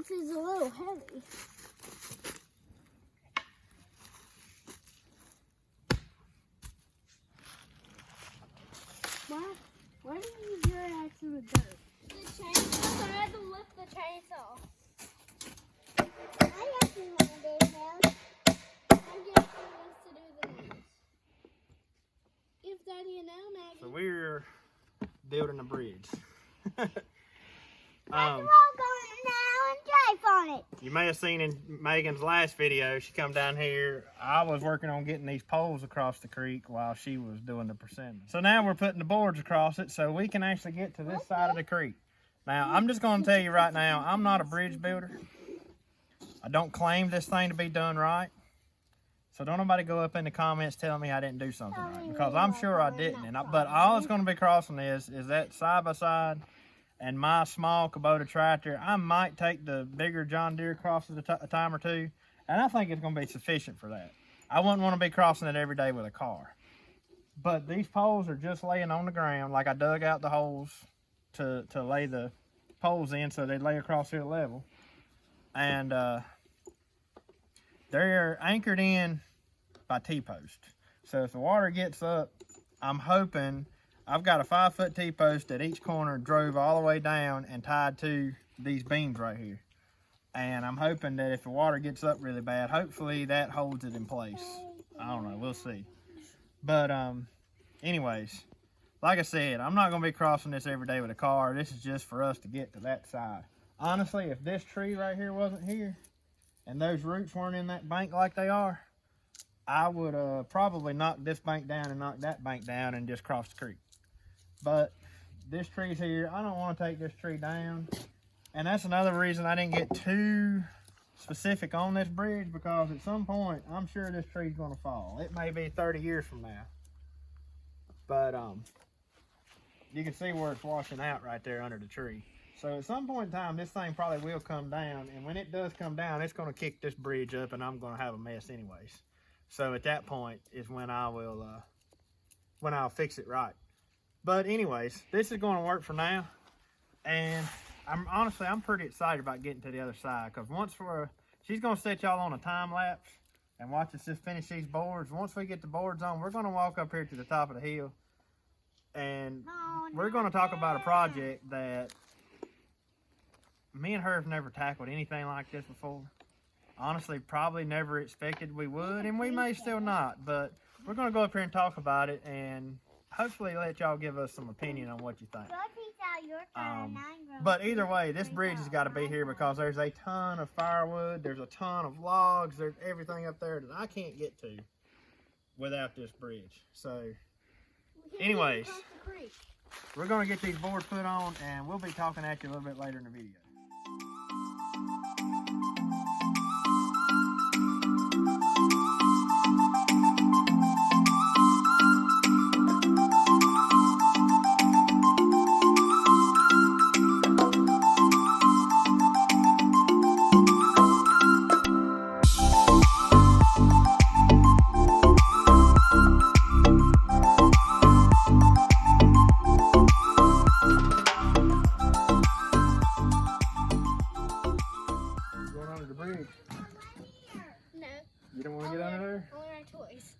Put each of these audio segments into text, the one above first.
This is a little heavy. Why do you use your axe in the dirt? The chainsaw, I had to lift the chainsaw. I actually want to do that. I'm getting us to do the nails. Give Daddy a nail, Maggie. So we're building a bridge. Let's walk on it now and drive on it. You may have seen in Megan's last video, she come down here. I was working on getting these poles across the creek while she was doing the persimmon. So now we're putting the boards across it so we can actually get to this side of the creek. Now, I'm just going to tell you right now, I'm not a bridge builder. I don't claim this thing to be done right. So don't nobody go up in the comments telling me I didn't do something right, because I'm sure I didn't. But all it's going to be crossing is that side by side and my small Kubota tractor. I might take the bigger John Deere crosses a time or two, and I think it's going to be sufficient for that. I wouldn't want to be crossing it every day with a car. But these poles are just laying on the ground, like I dug out the holes to lay the poles in so they lay across here level. And they're anchored in by T-post. So if the water gets up, I'm hoping, I've got a 5-foot T-post at each corner, drove all the way down and tied to these beams right here. And I'm hoping that if the water gets up really bad, hopefully that holds it in place. I don't know, we'll see. But anyways, like I said, I'm not gonna be crossing this every day with a car. This is just for us to get to that side. Honestly, if this tree right here wasn't here and those roots weren't in that bank like they are, I would probably knock this bank down and knock that bank down and just cross the creek. But this tree's here. I don't want to take this tree down. And that's another reason I didn't get too specific on this bridge, because at some point, I'm sure this tree's going to fall. It may be 30 years from now. But you can see where it's washing out right there under the tree. So at some point in time, this thing probably will come down. And when it does come down, it's going to kick this bridge up and I'm going to have a mess anyways. So at that point is when I'll fix it right. But anyways, this is going to work for now. And I'm pretty excited about getting to the other side, because she's going to set y'all on a time lapse and watch us just finish these boards. Once we get the boards on, we're going to walk up here to the top of the hill, and we're going to talk about a project that me and her have never tackled anything like this before. Honestly, probably never expected we would, and we may still not, but we're going to go up here and talk about it and hopefully let y'all give us some opinion on what you think. But either way, this bridge has got to be here because there's a ton of firewood, there's a ton of logs, there's everything up there that I can't get to without this bridge. So anyways, we're going to get these boards put on and we'll be talking at you a little bit later in the video.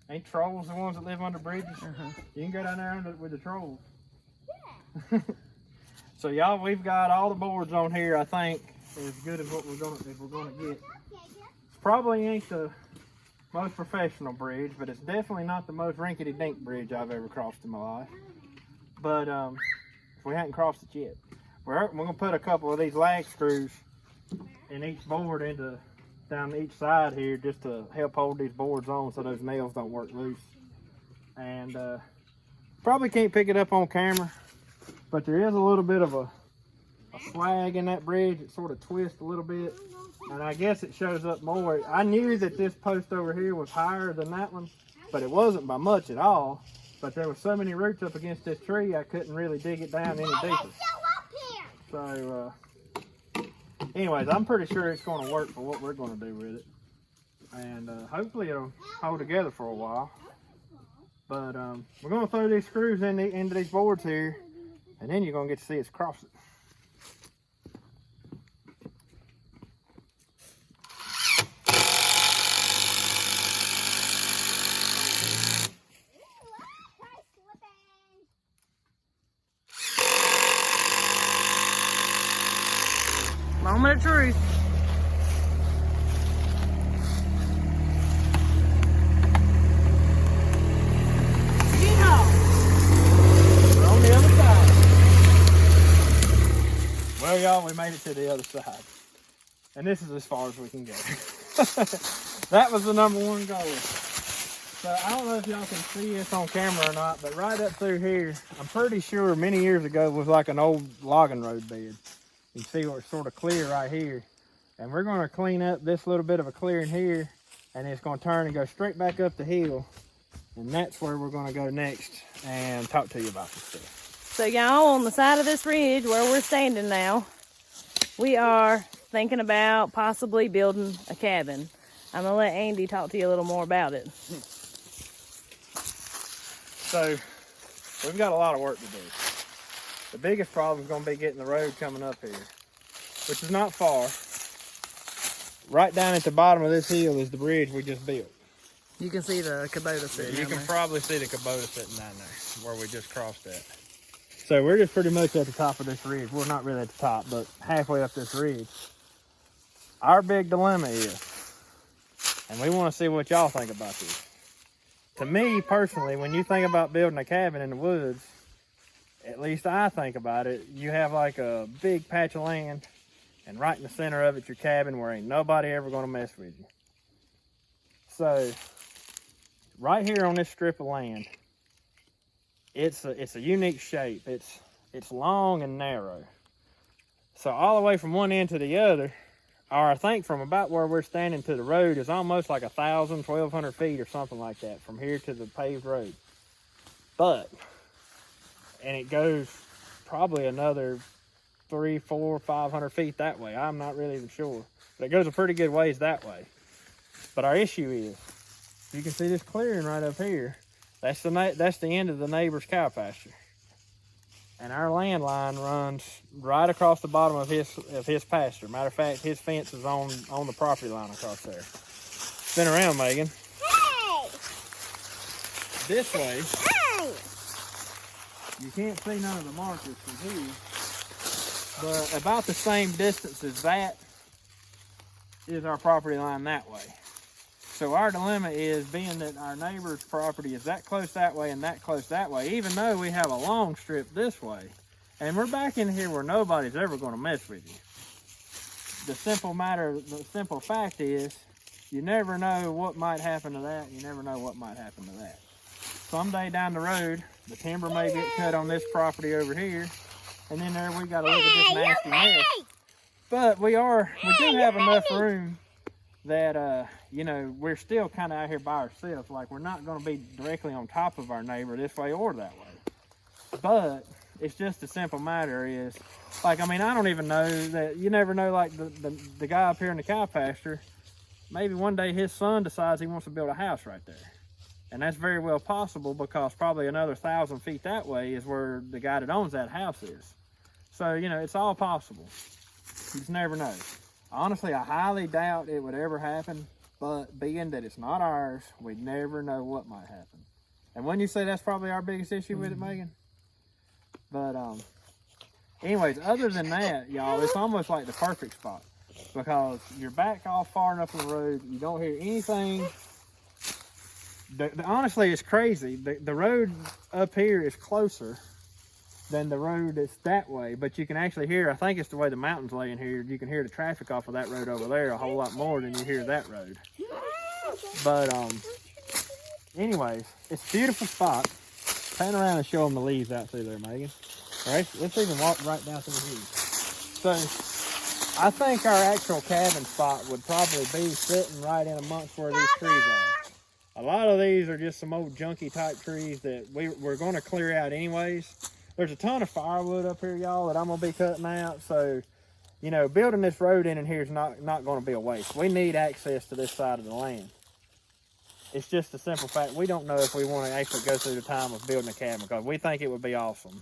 Ain't trolls the ones that live under bridges? You can go down there with the trolls. Yeah. So y'all, we've got all the boards on here. I think as good as what we're gonna get. It probably ain't the most professional bridge, but it's definitely not the most rinkety-dink bridge I've ever crossed in my life. But we hadn't crossed it yet. We're gonna put a couple of these lag screws in each board down each side here, just to help hold these boards on so those nails don't work loose. And probably can't pick it up on camera, but there is a little bit of a slag in that bridge. It sort of twists a little bit, and I guess it shows up more. I knew that this post over here was higher than that one, but it wasn't by much at all. But there were so many roots up against this tree, I couldn't really dig it down any deeper. So anyways, I'm pretty sure it's going to work for what we're going to do with it. And hopefully it'll hold together for a while. But we're going to throw these screws into these boards here, and then you're going to get to see us cross it. Moment of truth. We're on the other side. Well, y'all, we made it to the other side. And this is as far as we can go. That was the #1 goal. So I don't know if y'all can see this on camera or not, but right up through here, I'm pretty sure many years ago was like an old logging road bed. You can see where it's sort of clear right here. And we're going to clean up this little bit of a clearing here, and it's going to turn and go straight back up the hill. And that's where we're going to go next and talk to you about this stuff. So y'all, on the side of this ridge where we're standing now, we are thinking about possibly building a cabin. I'm going to let Andy talk to you a little more about it. So we've got a lot of work to do. The biggest problem is going to be getting the road coming up here, which is not far. Right down at the bottom of this hill is the bridge we just built. You can see the Kubota sitting You down can there. probably see the Kubota sitting down there where we just crossed at. So we're just pretty much at the top of this ridge. Well, not really at the top, but halfway up this ridge. Our big dilemma is, and we want to see what y'all think about this. To me, personally, when you think about building a cabin in the woods, at least I think about it, you have like a big patch of land, and right in the center of it's your cabin where ain't nobody ever going to mess with you. So, right here on this strip of land, it's a unique shape. It's long and narrow. So all the way from one end to the other, or I think from about where we're standing to the road, is almost like 1,000, 1,200 feet or something like that from here to the paved road. And it goes probably another 300, 400, 500 feet that way. I'm not really even sure, but it goes a pretty good ways that way. But our issue is, you can see this clearing right up here. That's the end of the neighbor's cow pasture. And our land line runs right across the bottom of his pasture. Matter of fact, his fence is on the property line across there. Spin around, Megan. Hey! This way, Hey! you can't see none of the markers from here, but about the same distance as that is our property line that way. So our dilemma is, being that our neighbor's property is that close that way and that close that way, even though we have a long strip this way, and we're back in here where nobody's ever going to mess with you. The simple fact is, you never know what might happen to that. You never know what might happen to that. Someday down the road, the timber may get cut on this property over here, and then there we got to look at this nasty mess. But we do have enough room that, you know, we're still kind of out here by ourselves. Like, we're not going to be directly on top of our neighbor this way or that way. But it's just a simple matter is, like, I mean, I don't even know that, you never know, like the guy up here in the cow pasture, maybe one day his son decides he wants to build a house right there. And that's very well possible, because probably another 1,000 feet that way is where the guy that owns that house is. So, you know, it's all possible. You just never know. Honestly, I highly doubt it would ever happen, but being that it's not ours, we never know what might happen. And when you say that's probably our biggest issue with it, Megan? But anyways, other than that, y'all, it's almost like the perfect spot, because you're back off far enough on the road, you don't hear anything. Honestly, it's crazy. The road up here is closer than the road that's that way, but you can actually hear, I think it's the way the mountains lay in here, you can hear the traffic off of that road over there a whole lot more than you hear that road. But anyways, it's a beautiful spot. Pan around and show them the leaves out through there, Megan. All right, let's even walk right down through here. So I think our actual cabin spot would probably be sitting right in amongst where these trees are. A lot of these are just some old junky type trees that we're going to clear out anyways. There's a ton of firewood up here, y'all, that I'm going to be cutting out. So, you know, building this road in here is not going to be a waste. We need access to this side of the land. It's just a simple fact. We don't know if we want to actually go through the time of building a cabin, because we think it would be awesome.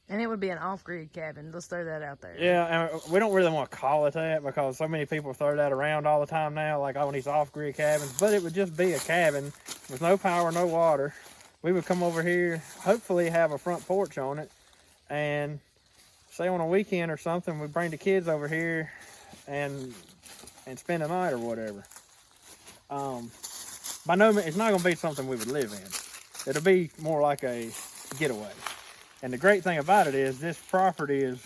And it would be an off-grid cabin. Let's throw that out there. Yeah, and we don't really want to call it that, because so many people throw that around all the time now, like, oh, these off-grid cabins. But it would just be a cabin with no power, no water. We would come over here, hopefully have a front porch on it, and say on a weekend or something, we bring the kids over here and spend the night or whatever. By no means, it's not going to be something we would live in. It'll be more like a getaway. And the great thing about it is this property is,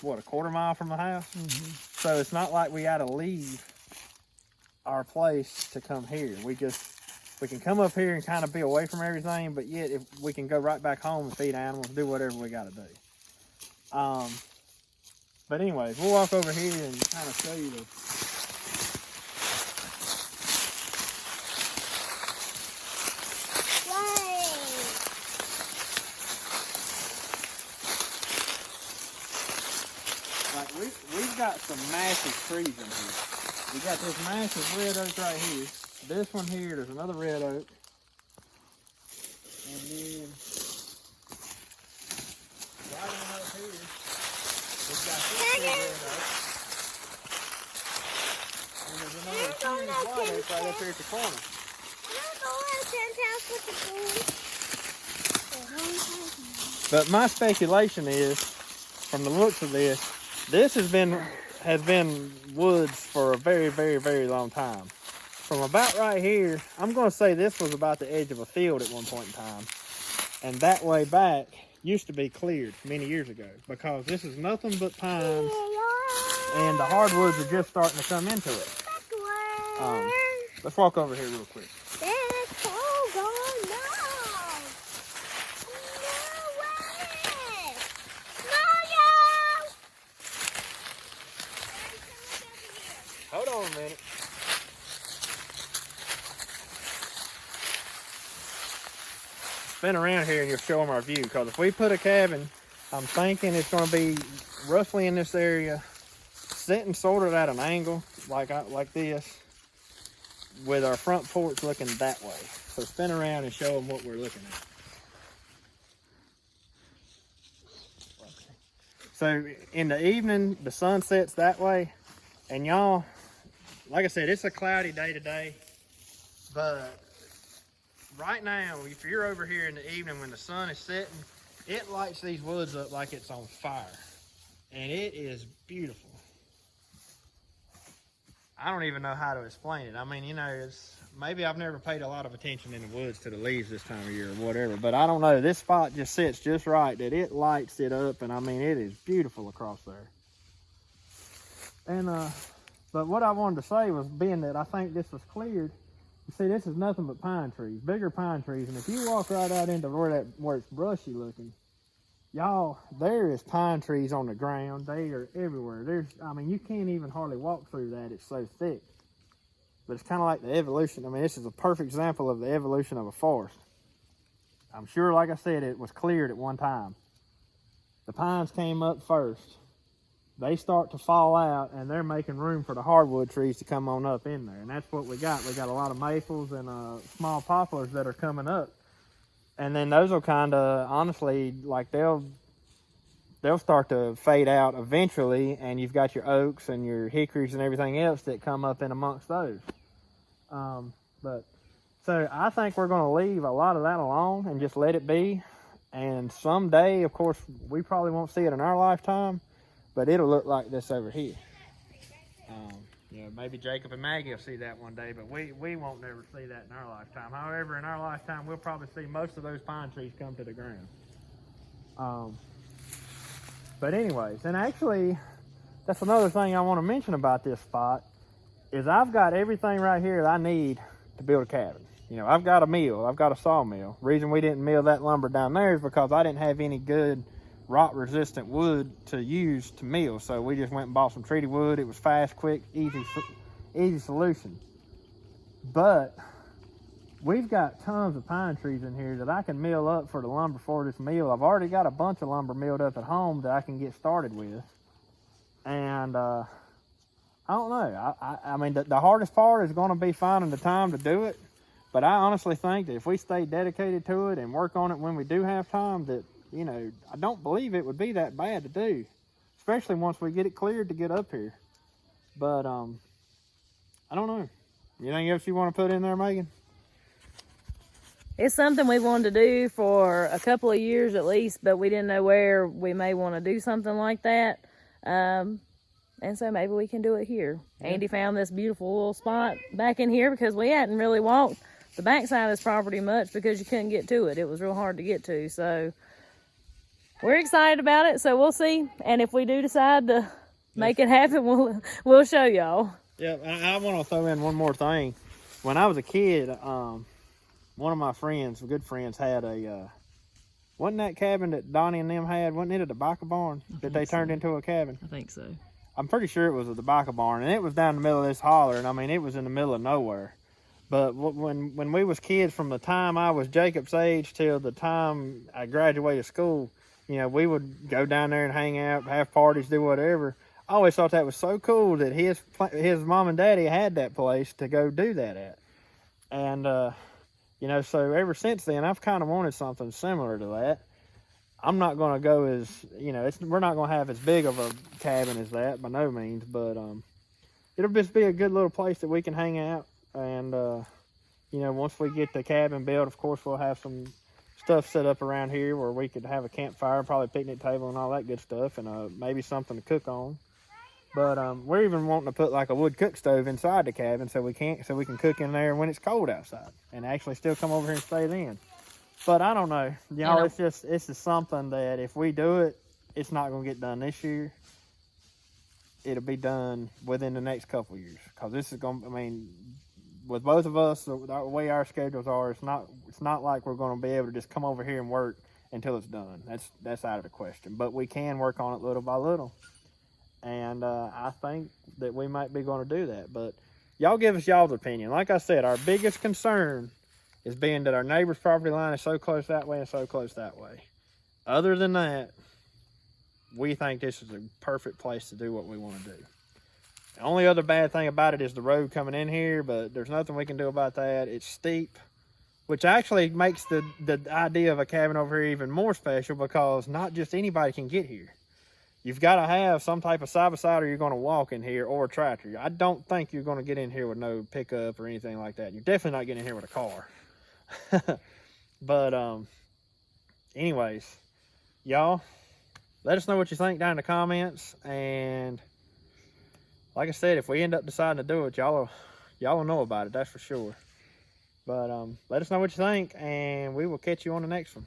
what, a quarter mile from the house? Mm-hmm. So it's not like we got to leave our place to come here. We can come up here and kind of be away from everything, but yet if we can go right back home and feed animals, do whatever we got to do. But anyways, we'll walk over here and kind of show you the... Like we've got some massive trees in here. We got this massive red oak right here. This one here, there's another red oak. And then right on up here, we've got this big red oak. And there's another huge white oak right up here at the corner. But my speculation is, from the looks of this has been woods for a very, very, very long time. From about right here, I'm going to say this was about the edge of a field at one point in time. And that way back used to be cleared many years ago, because this is nothing but pines and the hardwoods are just starting to come into it. Let's walk over here real quick. Hold on a minute. Spin around here and you'll show them our view, because if we put a cabin, I'm thinking it's going to be roughly in this area, sitting sort of at an angle like this, with our front porch looking that way. So spin around and show them what we're looking at. So in the evening, the sun sets that way, and y'all, like I said, it's a cloudy day today, but right now, if you're over here in the evening when the sun is setting, it lights these woods up like it's on fire. And it is beautiful. I don't even know how to explain it. I mean, you know, maybe I've never paid a lot of attention in the woods to the leaves this time of year or whatever, but I don't know. This spot just sits just right that it lights it up, and I mean, it is beautiful across there. And, but what I wanted to say was, being that I think this was cleared, you see, this is nothing but pine trees, bigger pine trees. And if you walk right out into where it's brushy looking, y'all, there is pine trees on the ground. They are everywhere. I mean, you can't even hardly walk through that. It's so thick. But it's kind of like the evolution. I mean, this is a perfect example of the evolution of a forest. I'm sure, like I said, it was cleared at one time. The pines came up first. They start to fall out, and they're making room for the hardwood trees to come on up in there. And that's what we got. We got a lot of maples and small poplars that are coming up. And then those will kind of, honestly, like they'll start to fade out eventually, and you've got your oaks and your hickories and everything else that come up in amongst those. But so I think we're going to leave a lot of that alone and just let it be. And someday, of course, we probably won't see it in our lifetime, but it'll look like this over here. You know, maybe Jacob and Maggie will see that one day, but we won't never see that in our lifetime. However, in our lifetime, we'll probably see most of those pine trees come to the ground. But anyways, and actually, that's another thing I want to mention about this spot, is I've got everything right here that I need to build a cabin. You know, I've got a mill, I've got a sawmill. Reason we didn't mill that lumber down there is because I didn't have any good rot resistant wood to use to mill, so we just went and bought some treated wood. It was fast, quick, easy solution. But we've got tons of pine trees in here that I can mill up for the lumber for this mill. I've already got a bunch of lumber milled up at home that I can get started with. And I don't know, I mean, the hardest part is going to be finding the time to do it, but I honestly think that if we stay dedicated to it and work on it when we do have time, that, you know, I don't believe it would be that bad to do, especially once we get it cleared to get up here. But I don't know. Anything else you want to put in there, Megan? It's something we wanted to do for a couple of years at least, but we didn't know where we may want to do something like that. And so maybe we can do it here. Yeah. Andy found this beautiful little spot back in here because we hadn't really walked the backside of this property much because you couldn't get to it. It was real hard to get to. So we're excited about it. So we'll see. And if we do decide to make it happen, we'll show y'all. Yeah, I want to throw in one more thing. When I was a kid, one of my friends, good friends, had a, wasn't that cabin that Donnie and them had, wasn't it a tobacco barn that they turned into a cabin? I think so. I'm pretty sure it was a tobacco barn, and it was down in the middle of this holler, and I mean, it was in the middle of nowhere. But when we was kids, from the time I was Jacob's age till the time I graduated school, you know, we would go down there and hang out, have parties, do whatever. I always thought that was so cool that his mom and daddy had that place to go do that at. And, you know, so ever since then, I've kind of wanted something similar to that. I'm not going to go as, you know, we're not going to have as big of a cabin as that, by no means, but it'll just be a good little place that we can hang out. And, you know, once we get the cabin built, of course, we'll have some stuff set up around here where we could have a campfire, probably a picnic table and all that good stuff, and maybe something to cook on. But we're even wanting to put like a wood cook stove inside the cabin so we can cook in there when it's cold outside and actually still come over here and stay then. But I don't know, you know, it's just something that if we do it, it's not going to get done this year. It'll be done within the next couple of years, because this is going to, I mean, with both of us, the way our schedules are, it's not like we're going to be able to just come over here and work until it's done. That's out of the question. But we can work on it little by little. And I think that we might be going to do that. But y'all give us y'all's opinion. Like I said, our biggest concern is being that our neighbor's property line is so close that way and so close that way. Other than that, we think this is a perfect place to do what we want to do. The only other bad thing about it is the road coming in here, but there's nothing we can do about that. It's steep, which actually makes the idea of a cabin over here even more special, because not just anybody can get here. You've got to have some type of side-by-side, or you're going to walk in here, or a tractor. I don't think you're going to get in here with no pickup or anything like that. You're definitely not getting in here with a car. But anyways, y'all, let us know what you think down in the comments. And like I said, if we end up deciding to do it, y'all will know about it, that's for sure. But let us know what you think, and we will catch you on the next one.